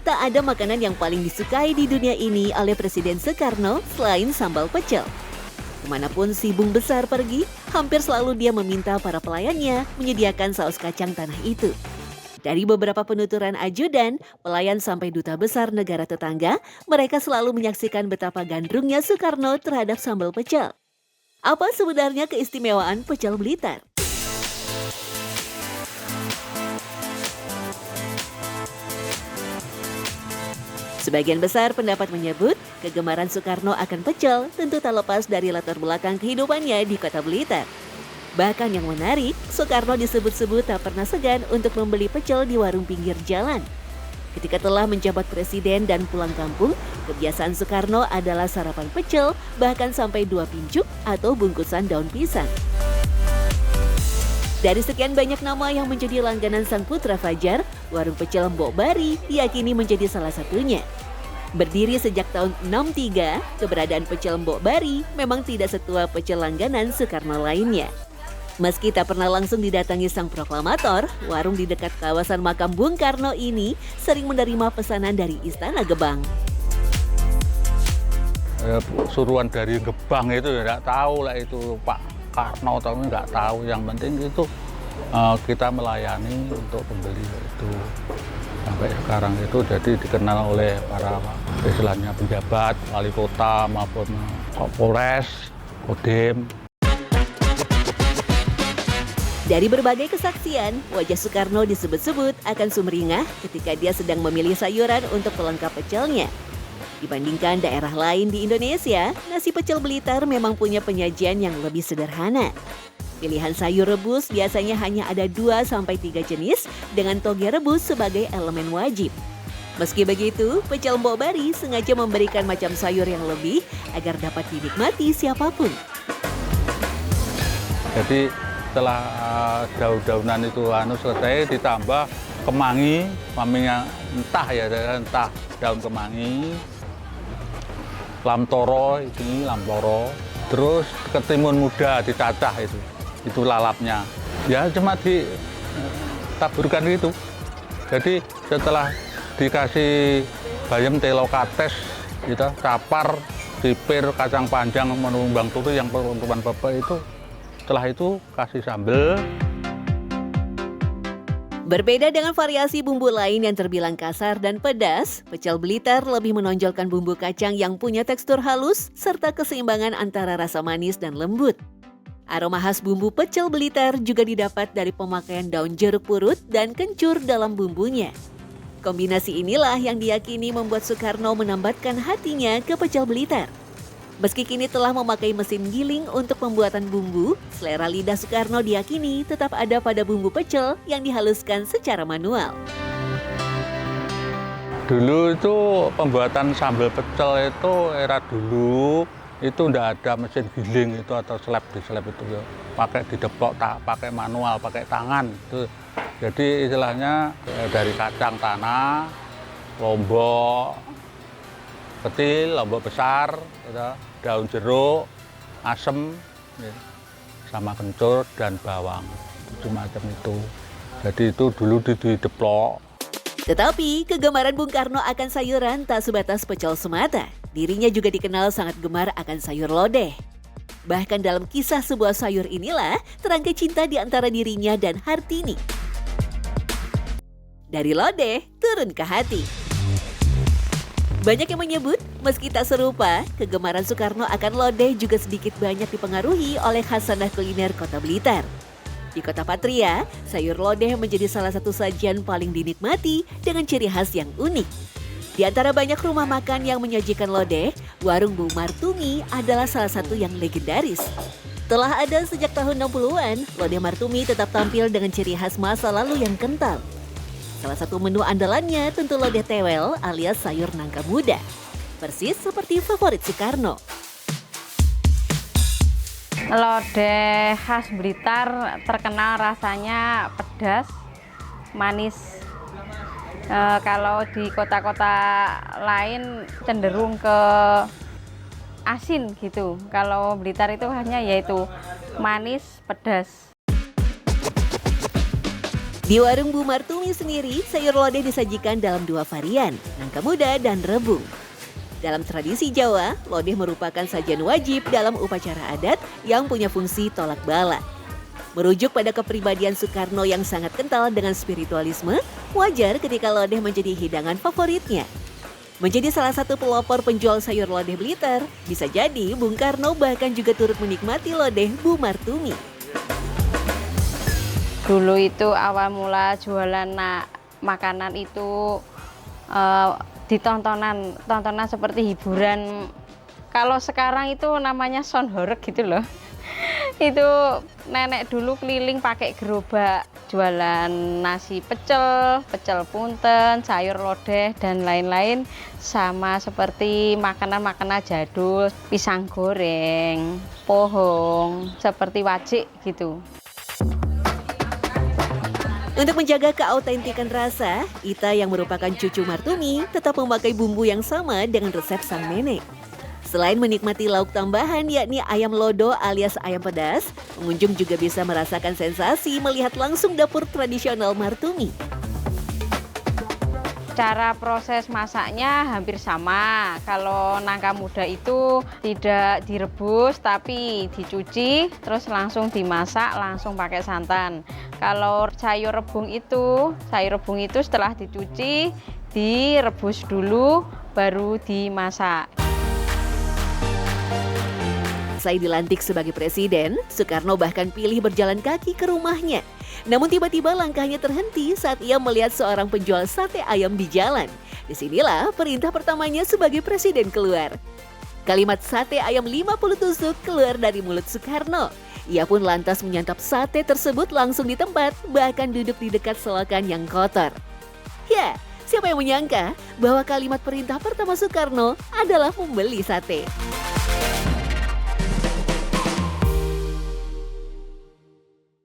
tak ada makanan yang paling disukai di dunia ini oleh Presiden Soekarno selain sambal pecel. Kemanapun si Bung Besar pergi, hampir selalu dia meminta para pelayannya menyediakan saus kacang tanah itu. Dari beberapa penuturan ajudan, pelayan sampai duta besar negara tetangga, mereka selalu menyaksikan betapa gandrungnya Soekarno terhadap sambal pecel. Apa sebenarnya keistimewaan pecel Blitar? Sebagian besar pendapat menyebut kegemaran Soekarno akan pecel tentu tak lepas dari latar belakang kehidupannya di kota Blitar. Bahkan yang menarik, Soekarno disebut-sebut tak pernah segan untuk membeli pecel di warung pinggir jalan. Ketika telah menjabat presiden dan pulang kampung, kebiasaan Soekarno adalah sarapan pecel, bahkan sampai 2 pincuk atau bungkusan daun pisang. Dari sekian banyak nama yang menjadi langganan sang putra Fajar, warung pecel Mbok Bari diyakini menjadi salah satunya. Berdiri sejak tahun 63, keberadaan pecel Mbok Bari memang tidak setua pecel langganan Soekarno lainnya. Meski tak pernah langsung didatangi sang proklamator, warung di dekat kawasan makam Bung Karno ini sering menerima pesanan dari Istana Gebang. Suruhan dari Gebang itu ya nggak tahu lah itu Pak Karno, tapi nggak tahu. Yang penting itu kita melayani untuk pembeli itu. Sampai sekarang itu jadi dikenal oleh para istilahnya pejabat, wali kota maupun Polres, Kodim. Dari berbagai kesaksian, wajah Soekarno disebut-sebut akan sumringah ketika dia sedang memilih sayuran untuk pelengkap pecelnya. Dibandingkan daerah lain di Indonesia, nasi pecel Blitar memang punya penyajian yang lebih sederhana. Pilihan sayur rebus biasanya hanya ada 2-3 jenis dengan toge rebus sebagai elemen wajib. Meski begitu, pecel Mbok Bari sengaja memberikan macam sayur yang lebih agar dapat dinikmati siapapun. Jadi setelah daun-daunan itu selesai ditambah kemangi, entah daun kemangi, lamtoro, terus ketimun muda dicacah itu lalapnya. Ya cuma ditaburkan gitu. Jadi setelah dikasih bayam telokates, gitu, capar, sipir, kacang panjang, menumbang turi yang peruntukan bapak itu, setelah itu kasih sambal. Berbeda dengan variasi bumbu lain yang terbilang kasar dan pedas, pecel Blitar lebih menonjolkan bumbu kacang yang punya tekstur halus serta keseimbangan antara rasa manis dan lembut. Aroma khas bumbu pecel Blitar juga didapat dari pemakaian daun jeruk purut dan kencur dalam bumbunya. Kombinasi inilah yang diyakini membuat Soekarno menambatkan hatinya ke pecel Blitar. Meski kini telah memakai mesin giling untuk pembuatan bumbu, selera lidah Soekarno diyakini tetap ada pada bumbu pecel yang dihaluskan secara manual. Dulu itu pembuatan sambal pecel itu era dulu itu enggak ada mesin giling itu atau slab itu ya. Pakai dideplok, pakai manual, pakai tangan itu. Jadi istilahnya dari kacang tanah, lombok kecil, lombok besar, daun jeruk, asem, sama kencur dan bawang, macam itu. Jadi itu dulu dideplok. Tetapi kegemaran Bung Karno akan sayuran tak sebatas pecel semata. Dirinya juga dikenal sangat gemar akan sayur lodeh. Bahkan dalam kisah sebuah sayur inilah terangkai cinta di antara dirinya dan Hartini. Dari lodeh turun ke hati. Banyak yang menyebut, meski tak serupa, kegemaran Soekarno akan lodeh juga sedikit banyak dipengaruhi oleh khasanah kuliner kota Blitar. Di kota Patria, sayur lodeh menjadi salah satu sajian paling dinikmati dengan ciri khas yang unik. Di antara banyak rumah makan yang menyajikan lodeh, warung Bu Martumi adalah salah satu yang legendaris. Telah ada sejak tahun 60-an, lodeh Martumi tetap tampil dengan ciri khas masa lalu yang kental. Salah satu menu andalannya tentu lodeh tewel alias sayur nangka muda. Persis seperti favorit Soekarno. Lodeh khas Blitar terkenal rasanya pedas, manis. Kalau di kota-kota lain cenderung ke asin gitu. Kalau Blitar itu hanya yaitu manis, pedas. Di warung Bu Martumi sendiri, sayur lodeh disajikan dalam 2 varian, nangka muda dan rebung. Dalam tradisi Jawa, lodeh merupakan sajian wajib dalam upacara adat yang punya fungsi tolak bala. Merujuk pada kepribadian Soekarno yang sangat kental dengan spiritualisme, wajar ketika lodeh menjadi hidangan favoritnya. Menjadi salah satu pelopor penjual sayur lodeh Blitar, bisa jadi Bung Karno bahkan juga turut menikmati lodeh Bu Martumi. Dulu itu awal mula jualan makanan itu tontonan seperti hiburan. Kalau sekarang itu namanya sound horeg gitu loh. Itu nenek dulu keliling pakai gerobak jualan nasi pecel, pecel punten, sayur lodeh dan lain-lain, sama seperti makanan-makanan jadul, pisang goreng, pohong, seperti wajik gitu. Untuk menjaga keautentikan rasa, Ita yang merupakan cucu Martumi tetap memakai bumbu yang sama dengan resep sang nenek. Selain menikmati lauk tambahan yakni ayam lodo alias ayam pedas, pengunjung juga bisa merasakan sensasi melihat langsung dapur tradisional Martumi. Cara proses masaknya hampir sama. Kalau nangka muda itu tidak direbus tapi dicuci, terus langsung dimasak, langsung pakai santan. Kalau sayur rebung itu setelah dicuci, direbus dulu, baru dimasak. Usai dilantik sebagai presiden, Soekarno bahkan pilih berjalan kaki ke rumahnya. Namun tiba-tiba langkahnya terhenti saat ia melihat seorang penjual sate ayam di jalan. Disinilah perintah pertamanya sebagai presiden keluar. Kalimat sate ayam 50 tusuk keluar dari mulut Soekarno. Ia pun lantas menyantap sate tersebut langsung di tempat, bahkan duduk di dekat selokan yang kotor. Ya, siapa yang menyangka bahwa kalimat perintah pertama Soekarno adalah membeli sate.